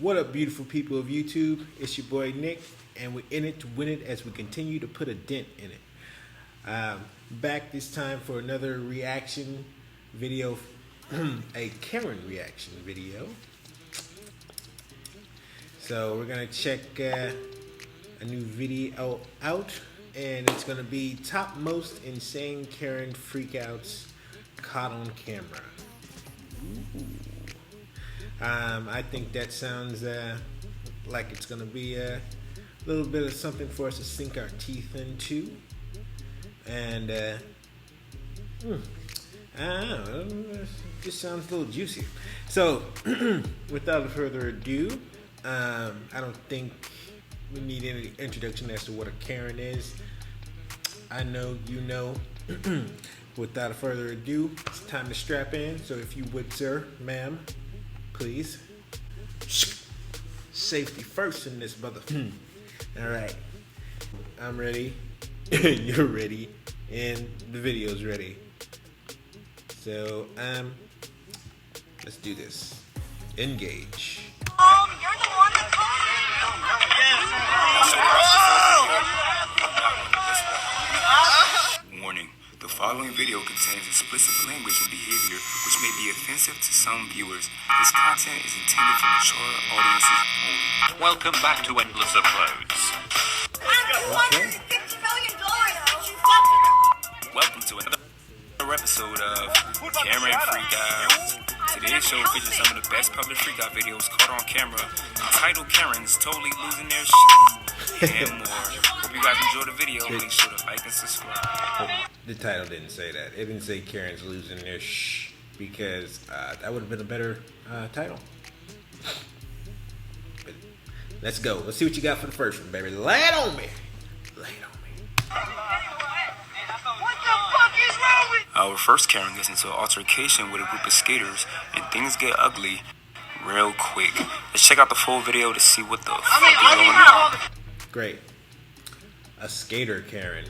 What up, beautiful people of YouTube? It's your boy Nick, and we're in it to win it as we continue to put a dent in it. Back this time for another reaction video, a Karen reaction video. So we're gonna check a new video out, and it's gonna be top most insane Karen freakouts caught on camera. Ooh. I think that sounds like it's going to be a little bit of something for us to sink our teeth into. And I don't know, it just sounds a little juicy. So, without further ado, I don't think we need any introduction as to what a Karen is. I know you know. Without further ado, it's time to strap in. So if you would, sir, ma'am, please. Safety first in this brother. All right. I'm ready. You're ready. And the video's ready. So, let's do this. Engage. You're the one that Warning. The following video contains explicit language and behavior which may be offensive to some viewers. This content is intended for mature audiences only. Welcome back to Endless Uploads. $250 million. Welcome to another episode of Karen Freakouts. Today's show features some of the best published freakout videos caught on camera, entitled Karen's Totally Losing Their and more. Hope you guys enjoy the video. Make sure to like and subscribe. The title didn't say that. It didn't say Karen's losing their because that would have been a better title. But let's go. Let's see what you got for the first one, baby. Lay it on me. Lay it on me. What the fuck is wrong with Our first Karen gets into an altercation with a group of skaters, and things get ugly real quick. Let's check out the full video to see what the fuck is going on. Great. A skater Karen.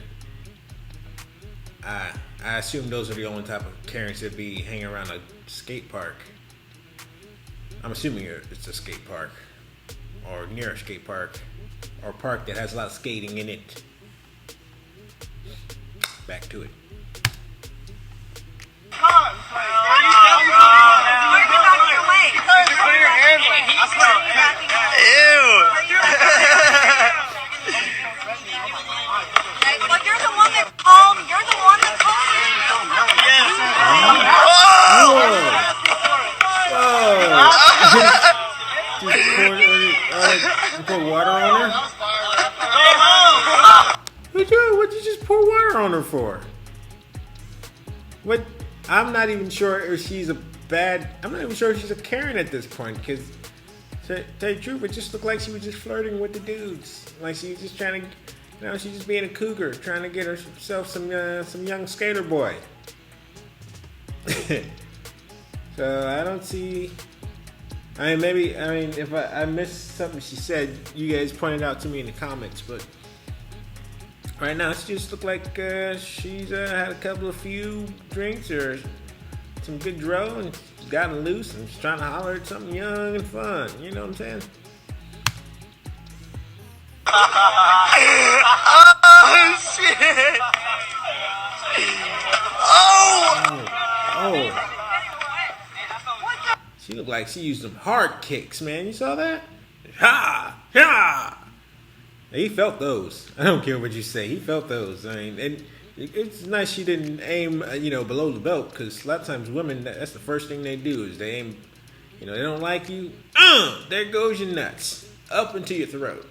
I assume those are the only type of Karens that be hanging around a skate park. I'm assuming it's a skate park, or near a skate park, or a park that has a lot of skating in it. Back to it. Pour water on her? What'd you just pour water on her for? What? I'm not even sure if she's I'm not even sure if she's a Karen at this point, because to tell you the truth, it just looked like she was just flirting with the dudes. Like she was just trying to, she's just being a cougar, trying to get herself some young skater boy. So I don't see. If I missed something she said, you guys pointed out to me in the comments, but right now she just looked like she's had a few drinks or some good dro and gotten loose and she's trying to holler at something young and fun. You know what I'm saying? Oh shit! Oh. She looked like she used some hard kicks, man. You saw that? Ha! Ha! He felt those. I don't care what you say. He felt those. I mean, and it's nice she didn't aim, below the belt, because a lot of times women, that's the first thing they do is they aim, they don't like you. There goes your nuts. Up into your throat.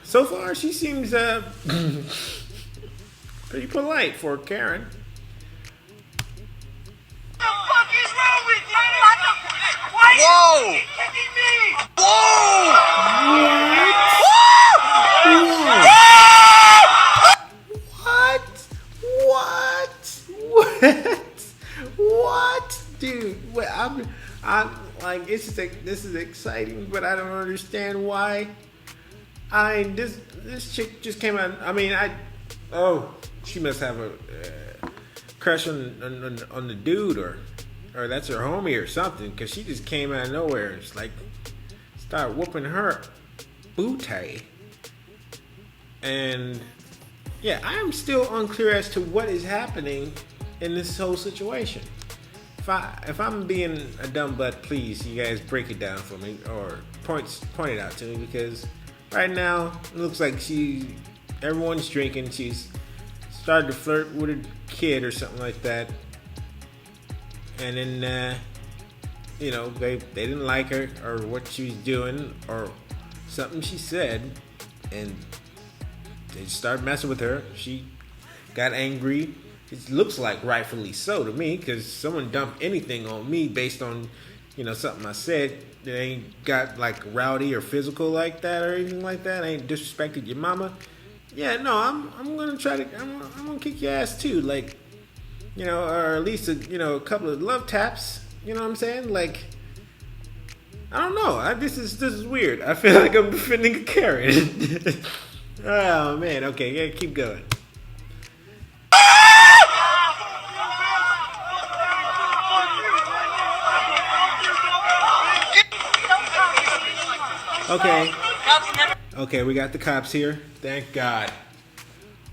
So far, she seems pretty polite for Karen. Whoa! Whoa! What? Dude, I'm like, this is exciting, but I don't understand why. This chick just came out. She must have a crush on the dude, or or that's her homie or something, because she just came out of nowhere and just like started whooping her booty. And yeah, I am still unclear as to what is happening in this whole situation. If I'm being a dumb butt, please, you guys break it down for me or point it out to me, because right now it looks like everyone's drinking. She's started to flirt with a kid or something like that, and then they didn't like her or what she was doing or something she said, and they started messing with her. She got angry. It looks like rightfully so to me, because someone dumped anything on me based on, something I said. They ain't got like rowdy or physical like that or anything like that. I ain't disrespected your mama. Yeah, no, I'm gonna I'm gonna kick your ass too, like, or at least a couple of love taps. You know what I'm saying? Like, I don't know. This is weird. I feel like I'm defending a Karen. Oh man. Okay, yeah, keep going. Okay, we got the cops here. Thank God.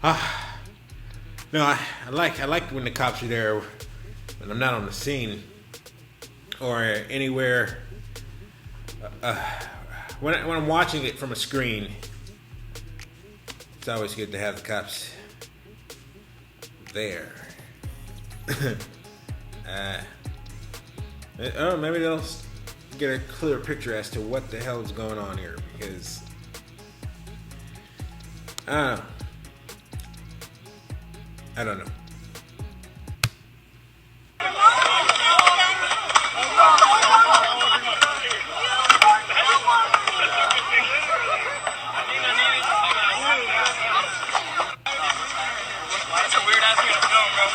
No, I like when the cops are there when I'm not on the scene or anywhere. When I'm watching it from a screen, it's always good to have the cops there. Maybe they'll get a clear picture as to what the hell is going on here, because I don't know. That's a weird ass thing to film, bro.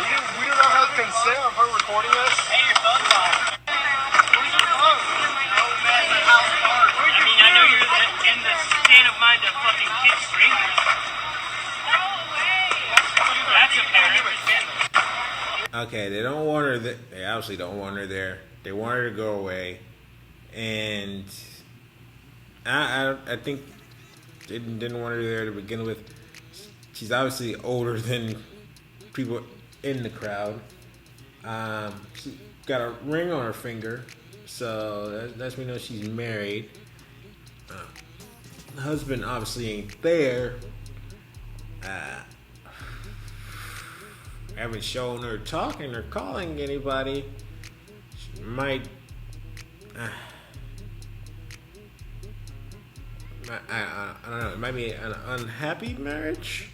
We do not have consent of her recording us. Hey, your phone's on. Where's your phone? I mean, I know you're in the state of mind to fucking kick strangers. That's apparent. Okay, they don't want her. They obviously don't want her there. They want her to go away, and I think they didn't want her there to begin with. She's obviously older than people in the crowd. She got a ring on her finger, so that lets me know she's married. The husband obviously ain't there. Haven't shown her talking or calling anybody. She might. I don't know. It might be an unhappy marriage,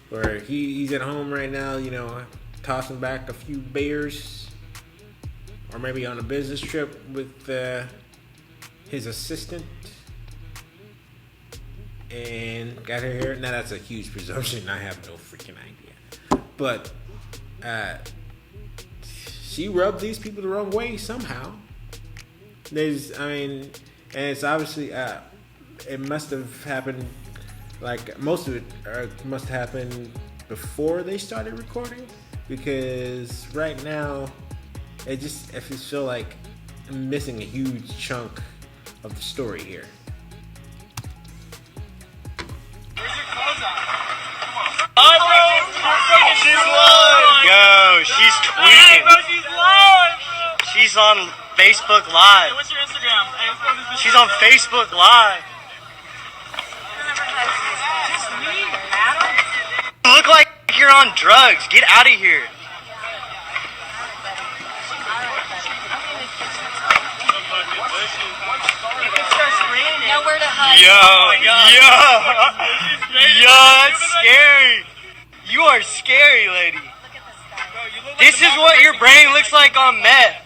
where he's at home right now, tossing back a few beers, or maybe on a business trip with his assistant, and got her here. Now that's a huge presumption. I have no freaking idea, but she rubbed these people the wrong way somehow. And it's obviously it must have happened. Like most of it must have happened before they started recording, because right now it feels so like I'm missing a huge chunk of the story here. She's live! Yo, she's tweaking. She's on Facebook Live. What's your Instagram? She's on Facebook Live. You look like you're on drugs. Get out of here. Nowhere to hide. Yo, that's scary. You are scary, lady. This is what your brain looks like on meth.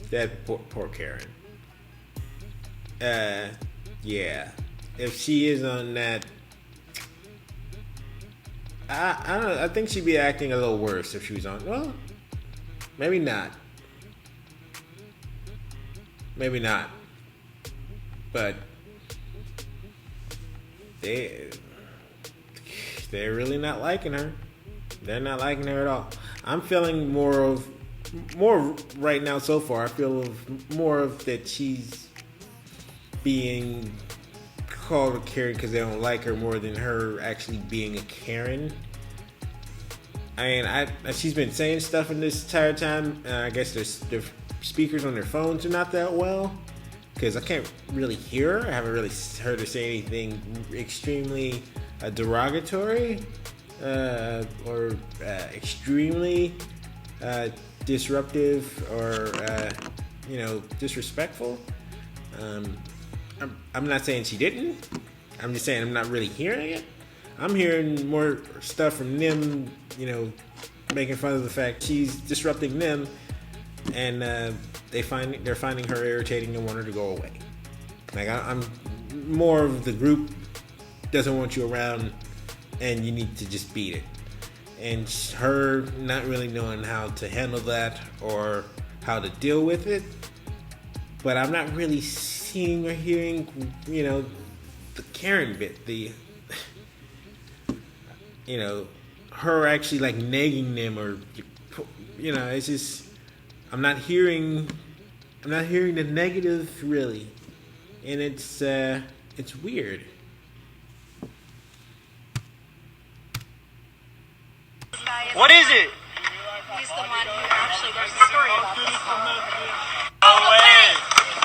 That poor Karen. Yeah. If she is on that, I don't know. I think she'd be acting a little worse if she was on. Well, maybe not. Maybe not. But they're really not liking her. They're not liking her at all. I'm feeling more right now so far. I feel more of that she's being called a Karen because they don't like her more than her actually being a Karen. I mean, she's been saying stuff in this entire time. I guess the speakers on their phones are not that well because I can't really hear her. I haven't really heard her say anything extremely derogatory or extremely disruptive or disrespectful. I'm not saying she didn't. I'm just saying I'm not really hearing it. I'm hearing more stuff from them, making fun of the fact she's disrupting them, and they're finding her irritating and want her to go away. Like I'm more of the group doesn't want you around, and you need to just beat it. And her not really knowing how to handle that or how to deal with it. But I'm not really seeing or hearing, the Karen bit, her actually like nagging them or, it's just, I'm not hearing the negative really. And it's weird. What is it? He's the one who actually wrote the story about this song. Go away.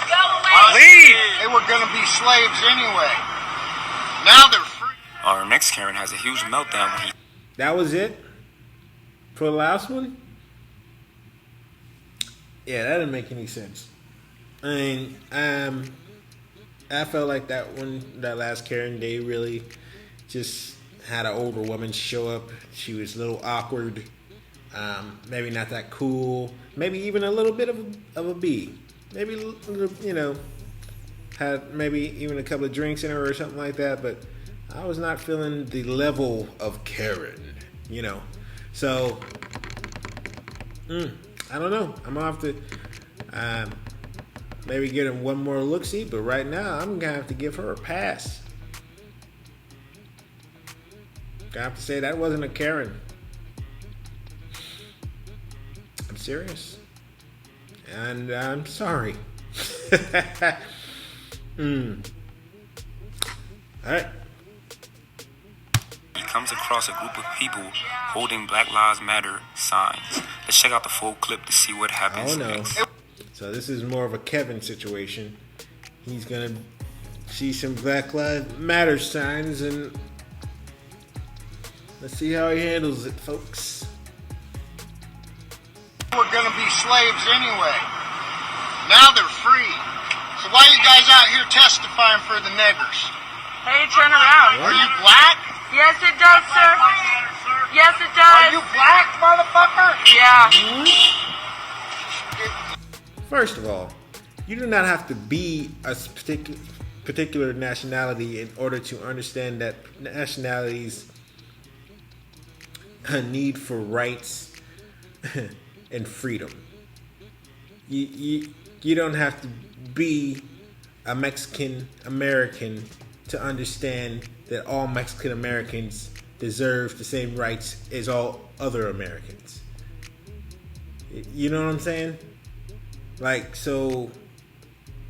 Go away. Leave. They were going to be slaves anyway. Now they're free. Our next Karen has a huge meltdown when he... That was it for the last one? Yeah, that didn't make any sense. I mean, I felt like that last Karen, they really just had an older woman show up. She was a little awkward, maybe not that cool, maybe even a little bit of a B. Maybe, had maybe even a couple of drinks in her or something like that, but I was not feeling the level of Karen, So, I don't know. I'm going to have to maybe get him one more look-see, but right now I'm going to have to give her a pass. I have to say that wasn't a Karen. I'm serious. And I'm sorry. Alright. He comes across a group of people holding Black Lives Matter signs. Let's check out the full clip to see what happens next. So this is more of a Kevin situation. He's gonna see some Black Lives Matter signs and let's see how he handles it, folks. They were going to be slaves anyway. Now they're free. So why are you guys out here testifying for the niggers? Hey, turn around. Are you black? Yes, it does, sir. Yes, it does. Are you black, motherfucker? Yeah. First of all, you do not have to be a particular nationality in order to understand that nationalities a need for rights and freedom. You don't have to be a Mexican American to understand that all Mexican Americans deserve the same rights as all other Americans. You know what I'm saying? Like, so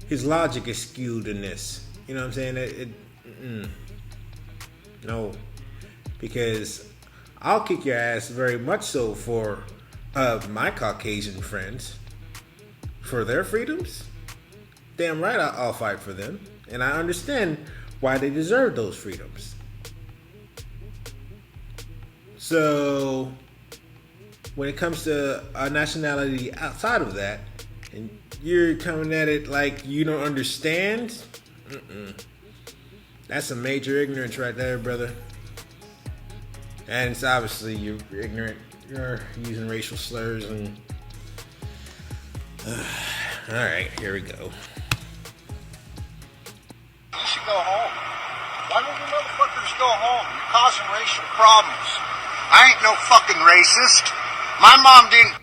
his logic is skewed in this. You know what I'm saying? No. Because I'll kick your ass very much so for my Caucasian friends. For their freedoms. Damn right I'll fight for them. And I understand why they deserve those freedoms. So, when it comes to a nationality outside of that, and you're coming at it like you don't understand, that's some major ignorance right there, brother. And it's obviously you're ignorant. You're using racial slurs and... Alright, here we go. You should go home. Why don't you motherfuckers go home? You're causing racial problems. I ain't no fucking racist. My mom didn't...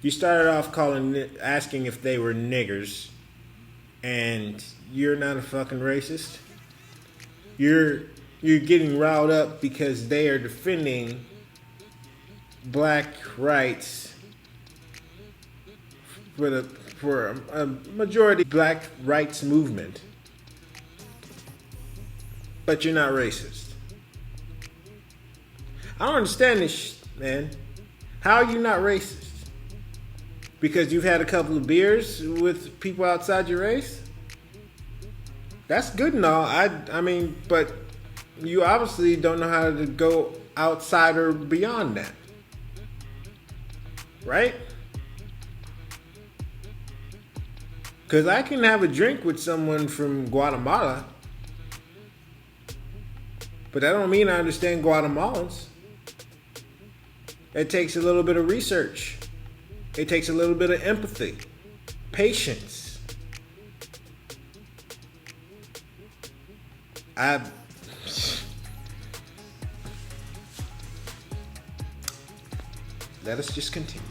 You started off asking if they were niggers, and you're not a fucking racist? you're getting riled up because they are defending black rights for a majority black rights movement, but you're not racist. I don't understand this, man. How are you not racist? Because you've had a couple of beers with people outside your race? That's good and all. I mean, but you obviously don't know how to go outside or beyond that. Right? Because I can have a drink with someone from Guatemala, but that don't mean I understand Guatemalans. It takes a little bit of research. It takes a little bit of empathy, patience. Let us just continue.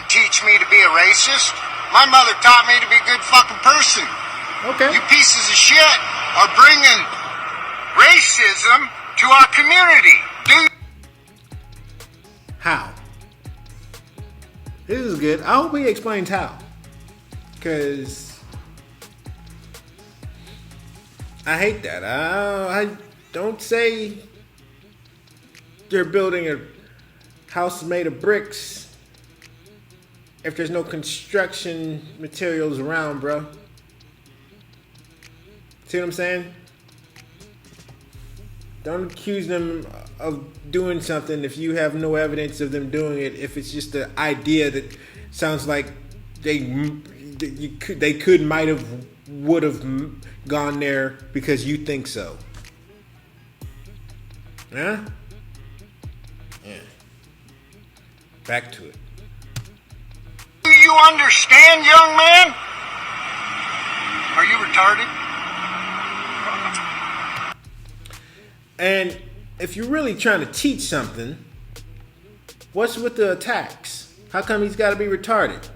Teach me to be a racist. My mother taught me to be a good fucking person. Okay. You pieces of shit are bringing racism to our community. Dude. How? This is good. I hope he explains how. Because I hate that. I don't say you're building a house made of bricks if there's no construction materials around, bro. See what I'm saying? Don't accuse them of doing something if you have no evidence of them doing it. If it's just an idea that sounds like they would have gone there because you think so. Yeah? Yeah. Back to it. Do you understand, young man? Are you retarded? And if you're really trying to teach something, what's with the attacks? How come he's got to be retarded?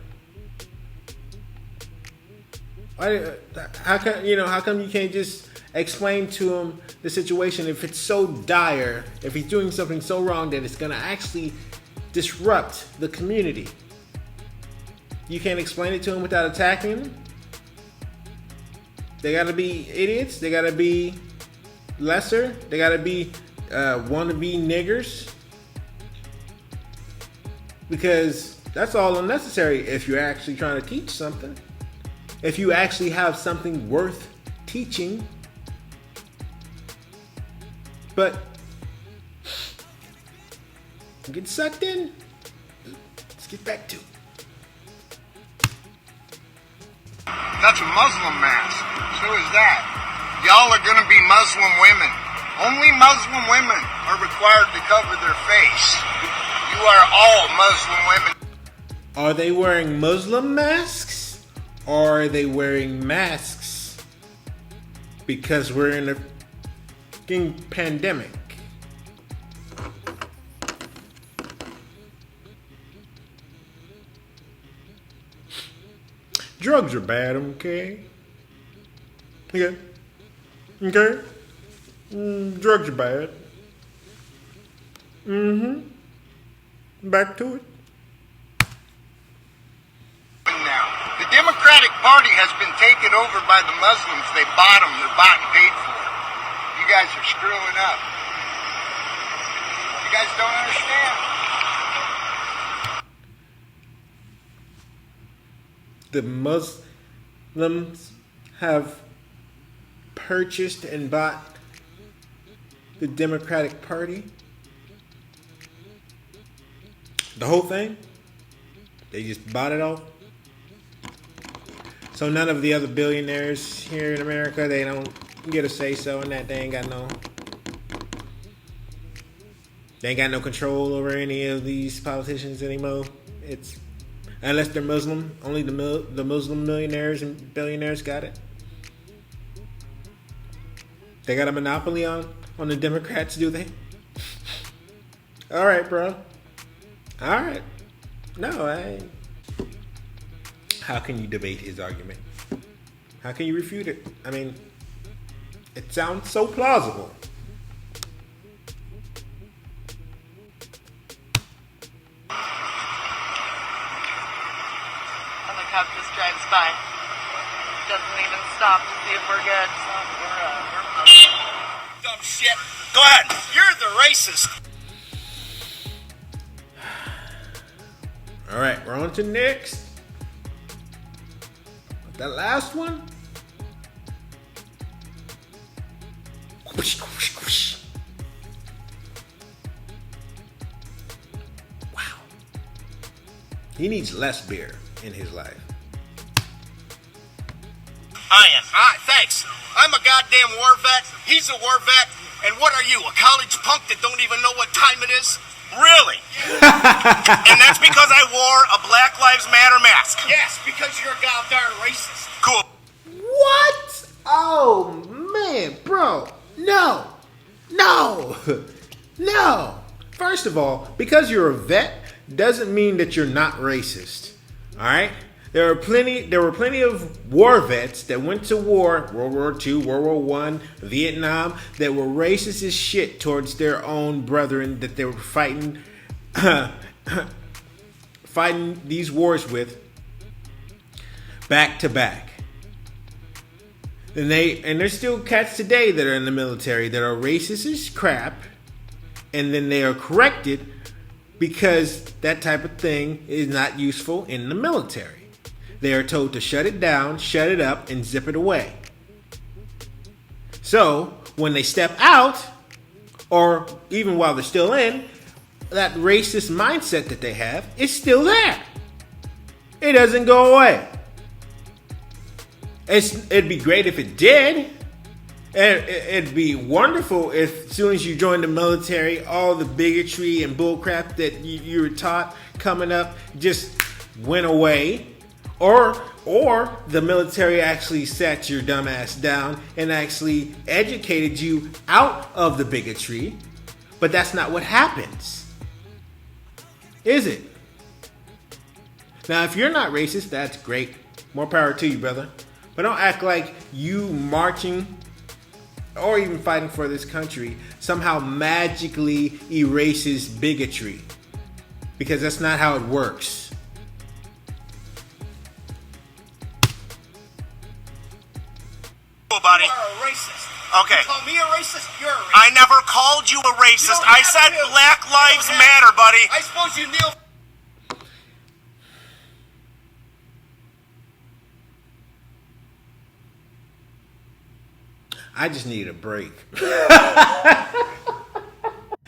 How come you can't just explain to him the situation if it's so dire, if he's doing something so wrong that it's going to actually disrupt the community? You can't explain it to him without attacking him? They got to be idiots? They got to be lesser? They got to be wannabe niggers? Because that's all unnecessary if you're actually trying to teach something. If you actually have something worth teaching. But get sucked in. Let's get back to it. That's a Muslim mask. So is that. Y'all are gonna be Muslim women. Only Muslim women are required to cover their face. You are all Muslim women. Are they wearing Muslim masks? Or are they wearing masks because we're in a fucking pandemic? Drugs are bad, okay? Okay. Okay? Drugs are bad. Back to it. Now, the Democratic Party has been taken over by the Muslims. They bought them. They're bought and paid for. You guys are screwing up. You guys don't understand. The Muslims have purchased and bought the Democratic Party. The whole thing. They just bought it all. So none of the other billionaires here in America, they don't get a say so in that. They ain't got no control over any of these politicians anymore. It's unless they're Muslim, only the Muslim millionaires and billionaires got it. They got a monopoly on the Democrats, do they? All right, bro. All right. No, how can you debate his argument? How can you refute it? I mean, It sounds so plausible. And the cop just drives by. Doesn't even stop to see if we're good. Dumb shit. Go ahead. You're the racist. All right, we're on to next. That last one. Wow. He needs less beer in his life. I am. Thanks. I'm a goddamn war vet. He's a war vet. And what are you, a college punk that don't even know what time it is? Really? And that's because I wore a Black Lives Matter mask. Yes, because you're a goddamn racist. Cool. What? Oh, man, bro. No. No. First of all, because you're a vet doesn't mean that you're not racist. All right? There were plenty of war vets that went to war, World War II, World War I, Vietnam, that were racist as shit towards their own brethren that they were fighting these wars with back to back. And there's still cats today that are in the military that are racist as crap, and then they are corrected because that type of thing is not useful in the military. They are told to shut it down, shut it up, and zip it away. So, when they step out, or even while they're still in, that racist mindset that they have is still there. It doesn't go away. It'd be great if it did. It'd be wonderful if as soon as you join the military, all the bigotry and bullcrap that you were taught coming up just went away. Or the military actually sat your dumb ass down and actually educated you out of the bigotry. But that's not what happens. Is it? Now, if you're not racist, that's great. More power to you, brother. But don't act like you marching or even fighting for this country somehow magically erases bigotry. Because that's not how it works. Buddy. You are a racist. Okay. You call me a racist? You're a racist. I never called you a racist. I said Black Lives Matter, buddy. I suppose you kneel. I just needed a break.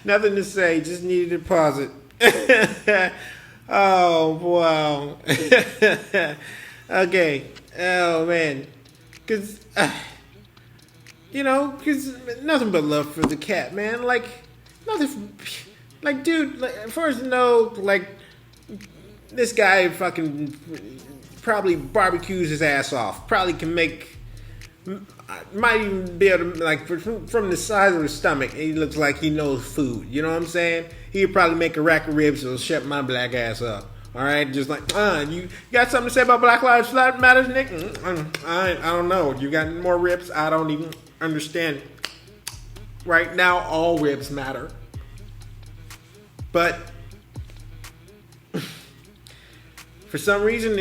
Nothing to say, just needed to pause it. Oh, wow. Okay. Oh, man. Because, because nothing but love for the cat, man. Like, dude, first this guy fucking probably barbecues his ass off. Probably can might even be able to, from the size of his stomach, he looks like he knows food. You know what I'm saying? He'd probably make a rack of ribs that'll shut my black ass up. All right, just you got something to say about Black Lives Matter, Nick? I don't know. You got more ribs? I don't even understand. Right now, all ribs matter. But for some reason,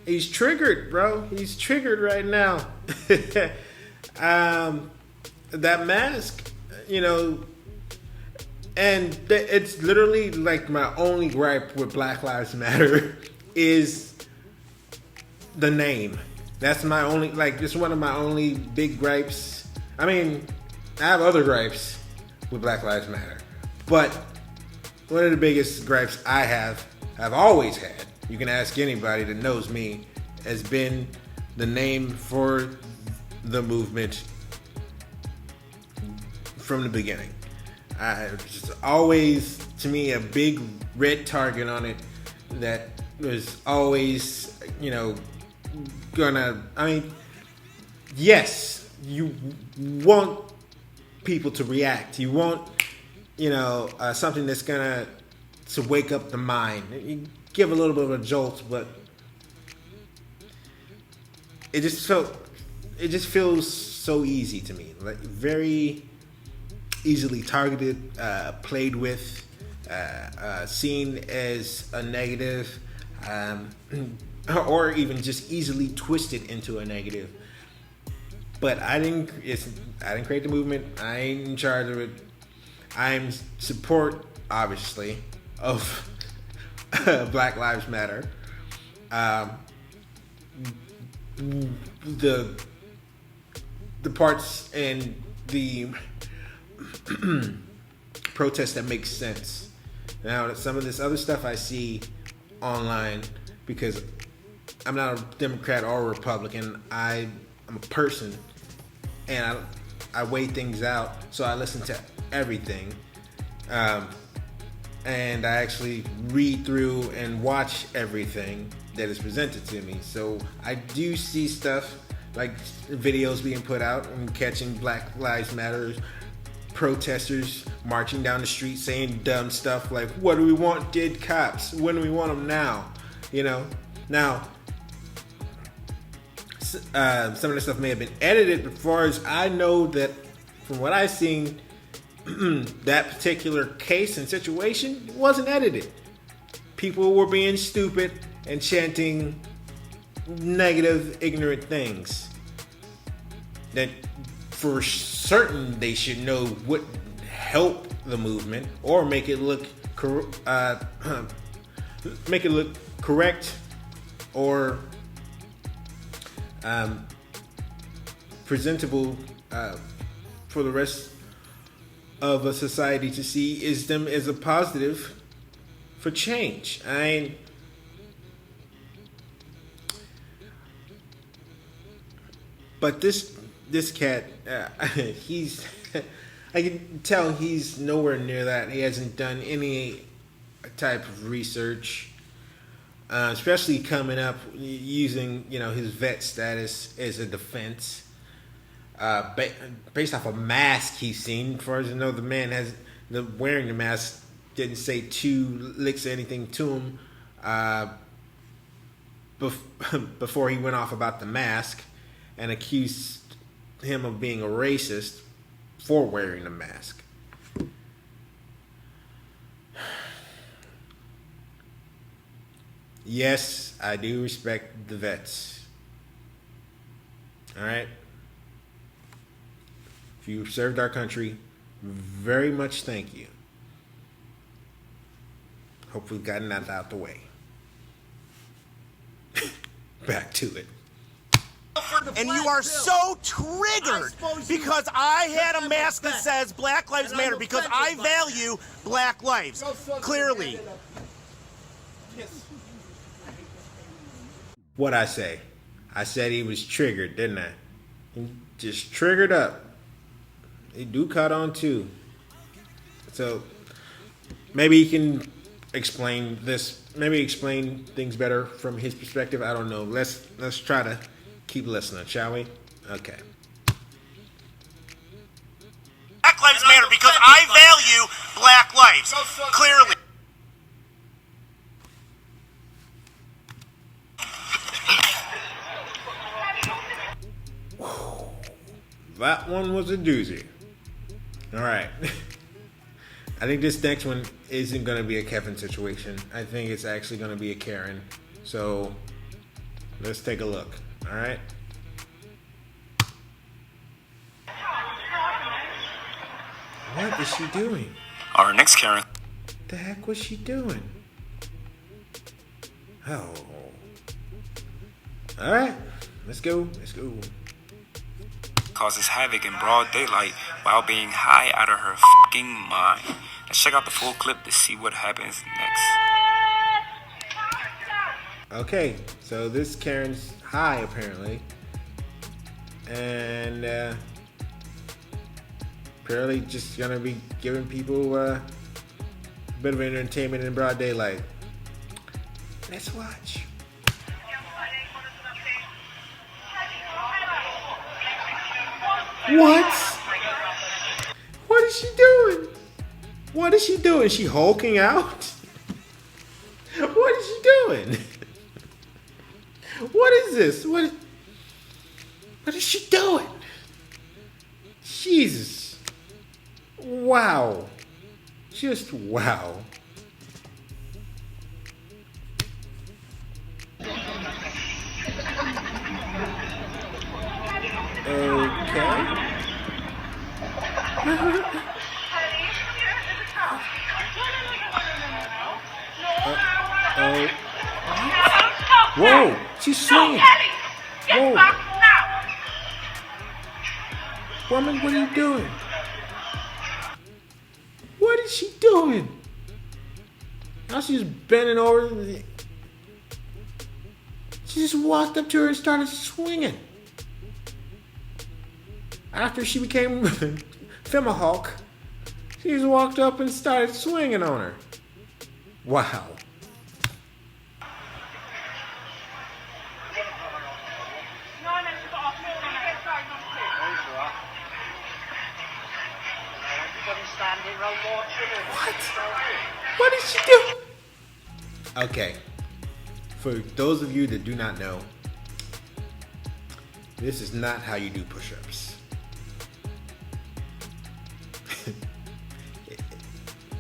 he's triggered, bro. He's triggered right now. That mask, and it's literally like my only gripe with Black Lives Matter is the name. That's my only, it's one of my only big gripes. I mean, I have other gripes with Black Lives Matter, but one of the biggest gripes I've always had, you can ask anybody that knows me, has been the name for the movement from the beginning. It's always, to me, a big red target on it that was always, yes, you want people to react. You want, something that's to wake up the mind. You give a little bit of a jolt, but it just feels so easy to me, like very easily targeted, played with, seen as a negative, or even just easily twisted into a negative. But I didn't create the movement. I ain't in charge of it. I'm support, obviously, of Black Lives Matter. The parts and the protests that make sense. Now, some of this other stuff I see online, because I'm not a Democrat or a Republican. I'm a person, and I weigh things out. So I listen to everything, and I actually read through and watch everything that is presented to me. So I do see stuff like videos being put out and catching Black Lives Matter protesters marching down the street saying dumb stuff like, what do we want dead cops? When do we want them now? You know, now some of the stuff may have been edited, but as far as I know, that from what I've seen, that particular case and situation wasn't edited. People were being stupid and chanting negative, ignorant things that for certain they should know would help the movement or make it look correct or presentable for the rest of a society to see is them as a positive for change. But this cat, he's I can tell he's nowhere near that. He hasn't done any type of research, especially coming up using his vet status as a defense. Based off a mask he's seen, as far as I know, the man wearing the mask didn't say two licks or anything to him before he went off about the mask and accused him of being a racist for wearing the mask. Yes, I do respect the vets. All right? If you served our country, very much thank you. Hope we've gotten that out the way. Back to it. And you are so triggered because I had a mask that says Black Lives Matter because I value black lives. Clearly. What'd I say? I said he was triggered, didn't I? He just triggered up. He do caught on too. So maybe he can explain this. Maybe explain things better from his perspective. I don't know. Let's try to keep listening, shall we? Okay. Black Lives Matter because I value black lives. Clearly. That one was a doozy. All right. I think this next one isn't going to be a Kevin situation. I think it's actually going to be a Karen. So let's take a look. All right. What is she doing? Our next Karen. What the heck was she doing? Oh. All right. Let's go. Causes havoc in broad daylight while being high out of her fucking mind. Let's check out the full clip to see what happens next. Okay, so this Karen's high apparently, and apparently just gonna be giving people a bit of entertainment in broad daylight. Let's watch. What? What is she doing? What is she doing? Is she hulking out? What is she doing? What is this? What is she doing? Jesus. Wow. Just wow. Okay. Whoa, she's swinging. Whoa. Woman, what are you doing? What is she doing? Now she's bending over. She just walked up to her and started swinging. After she became Femahawk, she just walked up and started swinging on her. Wow. What? What did she do? Okay. For those of you that do not know, this is not how you do push-ups.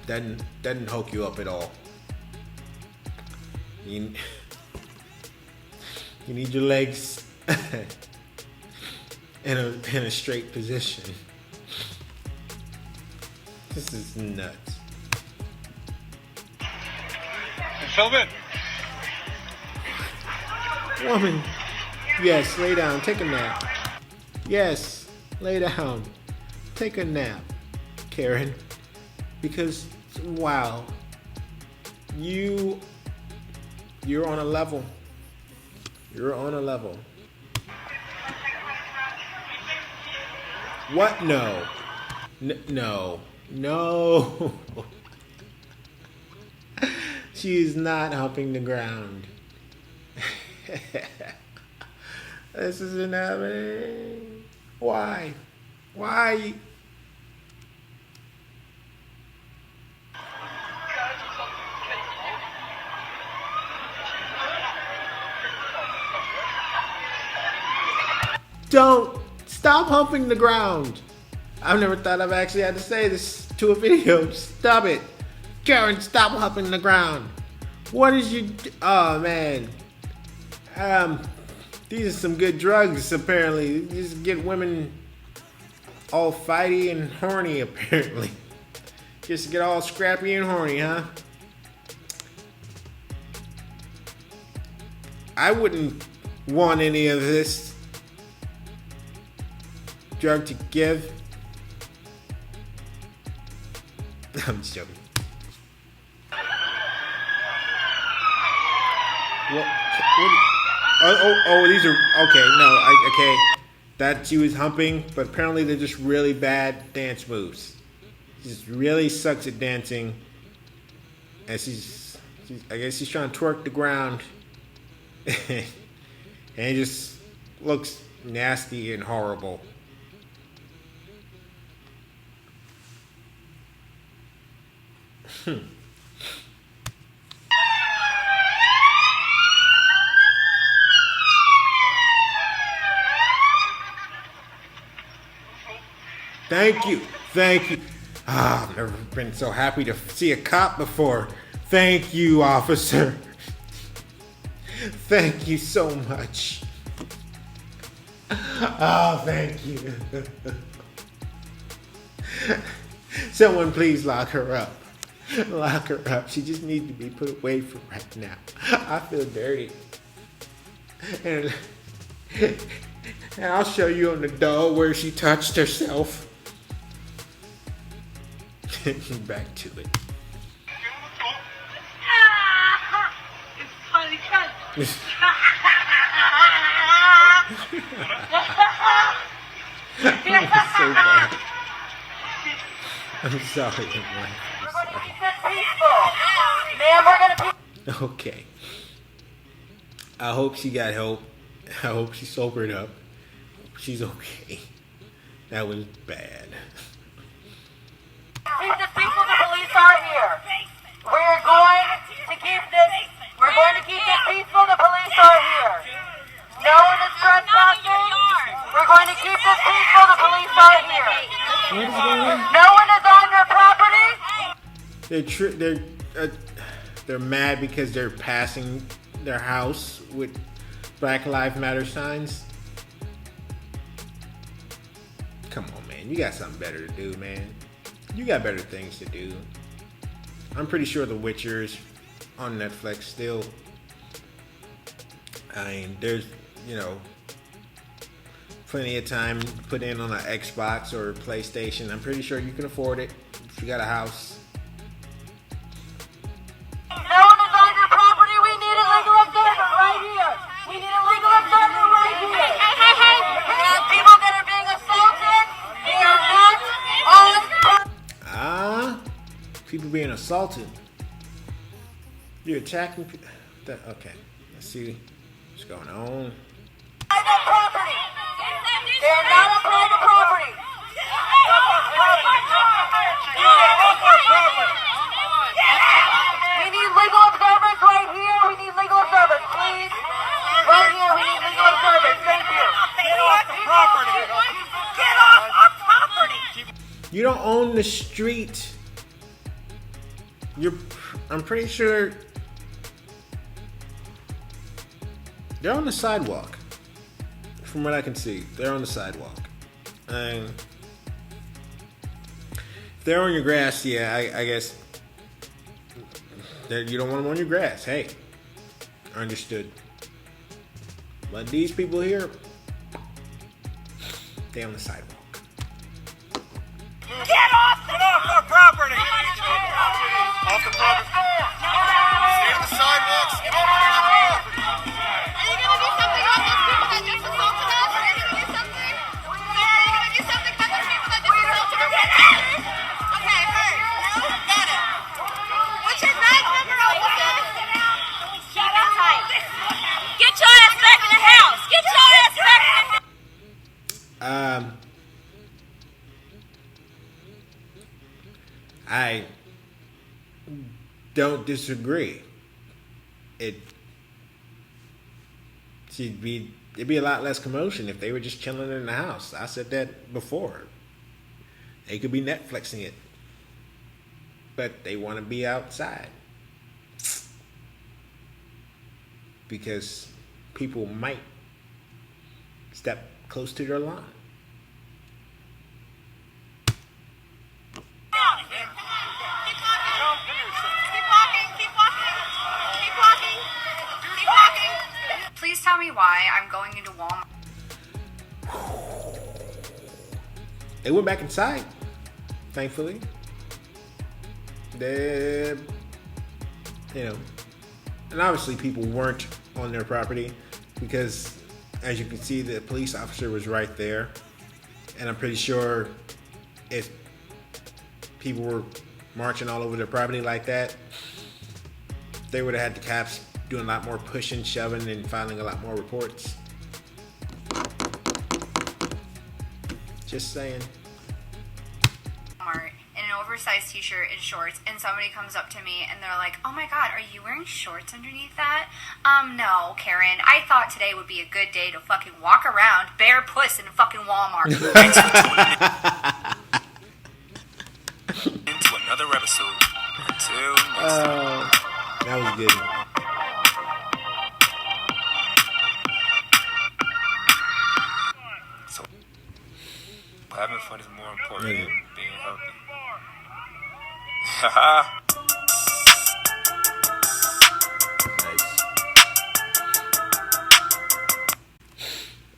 Doesn't hook you up at all. You need your legs in a straight position. This is nuts. Sylvan. Woman, yes, lay down, take a nap. Yes, lay down, take a nap, Karen. Because, wow, you're on a level. You're on a level. What? No. No. She is not humping the ground. This isn't happening. Why? Why? Don't stop humping the ground. I've never thought I've actually had to say this to a video. Stop it. Karen, stop humping the ground. What is you... Oh, man. These are some good drugs, apparently. These get women all fighty and horny, apparently. Just get all scrappy and horny, huh? I wouldn't want any of this drug to give. I'm just joking. What? Oh, these are okay. No, okay. That she was humping, but apparently they're just really bad dance moves. She just really sucks at dancing, and she's I guess she's trying to twerk the ground, and it just looks nasty and horrible. Thank you. I've never been so happy to see a cop before. Thank you, officer. Thank you so much. Oh, thank you. Someone please lock her up. Lock her up. She just needs to be put away for right now. I feel dirty. And I'll show you on the doll where she touched herself. Back to it. It's funny because So bad. I'm sorry. Okay. I hope she got help. I hope she sobered up. She's okay. That was bad. The people, the police are here. We're going to keep this peaceful. The police are here. No one is trespassing. We're going to keep this peaceful. The police are here. No one is on your property. They're mad because they're passing their house with Black Lives Matter signs. Come on, man. You got something better to do, man. You got better things to do. I'm pretty sure The Witcher's on Netflix still. I mean, there's, plenty of time to put in on an Xbox or PlayStation. I'm pretty sure you can afford it if you got a house. No one is on your property. We need a legal observer right here. We need a legal observer right here. Hey. There are people that are being assaulted. They are not on. People being assaulted. You're attacking people. Okay, let's see what's going on. Private property. They are not on private property. We need legal observers right here. We need legal observers, please. Right here, we need legal observers. Thank you. Get off the property. Get off our property. You don't own the street. I'm pretty sure they're on the sidewalk. From what I can see, they're on the sidewalk. If they're on your grass, yeah, I guess you don't want them on your grass. Hey, understood. But these people here, they on the sidewalk. Get off our property. Off the property. Stay on the sidewalks. Get off the property. Are you gonna do something about those people that just assaulted us? Are you gonna do something? Sir, are you gonna do something about those people that just assaulted us? Okay, heard. No? Got it. What's your badge number, officer? Keep it tight. Get your ass back in the house. Get your ass back in the house. I don't disagree. It'd be a lot less commotion if they were just chilling in the house. I said that before. They could be Netflixing it, but they want to be outside because people might step close to their lawn. Please tell me why I'm going into Walmart. They went back inside, thankfully. And obviously people weren't on their property because, as you can see, the police officer was right there. And I'm pretty sure if people were marching all over their property like that, they would have had the cops doing a lot more pushing, shoving, and filing a lot more reports. Just saying. In an oversized t-shirt and shorts, and somebody comes up to me and they're like, "Oh my god, are you wearing shorts underneath that?" No, Karen, I thought today would be a good day to fucking walk around bare puss in fucking Walmart. Into another episode. Until next time. That was good. So, having fun is more important than being healthy. Haha. Nice.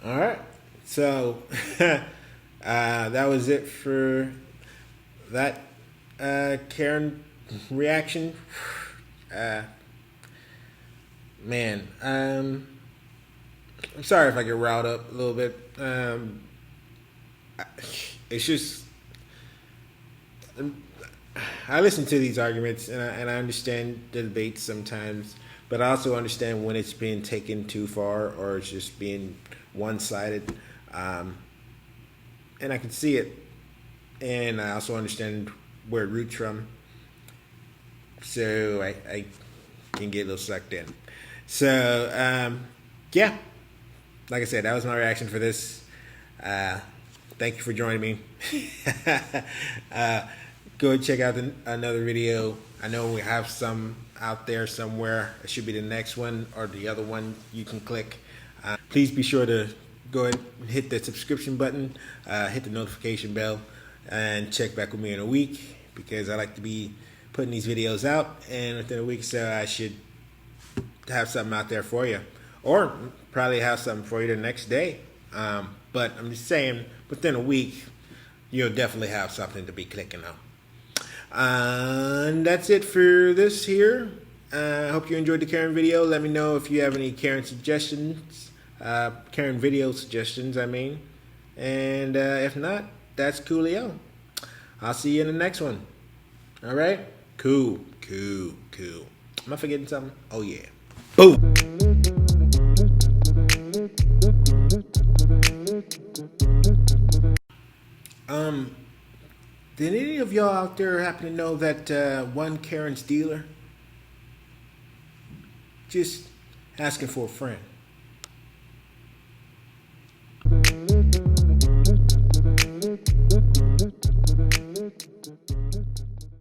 All right. So that was it for that Karen reaction. Man, I'm sorry if I get riled up a little bit. It's just I listen to these arguments and I understand the debates sometimes, but I also understand when it's being taken too far or it's just being one-sided, and I can see it, and I also understand where it roots from, so I can get a little sucked in. So yeah, like I said, that was my reaction for this. thank you for joining me. Go and check out another video. I know we have some out there somewhere. It should be the next one or the other one you can click. Please be sure to go ahead and hit the subscription button, hit the notification bell, and check back with me in a week, because I like to be putting these videos out, and within a week so I should have something out there for you, or probably have something for you the next day. But I'm just saying, within a week you'll definitely have something to be clicking on. And that's it for this here. I hope you enjoyed the Karen video. Let me know if you have any Karen suggestions, Karen video suggestions, I mean. And if not, that's coolio. I'll see you in the next one. All right? Cool. Am I forgetting something? Oh, yeah. Boom. Did any of y'all out there happen to know that one Karen's dealer? Just asking for a friend.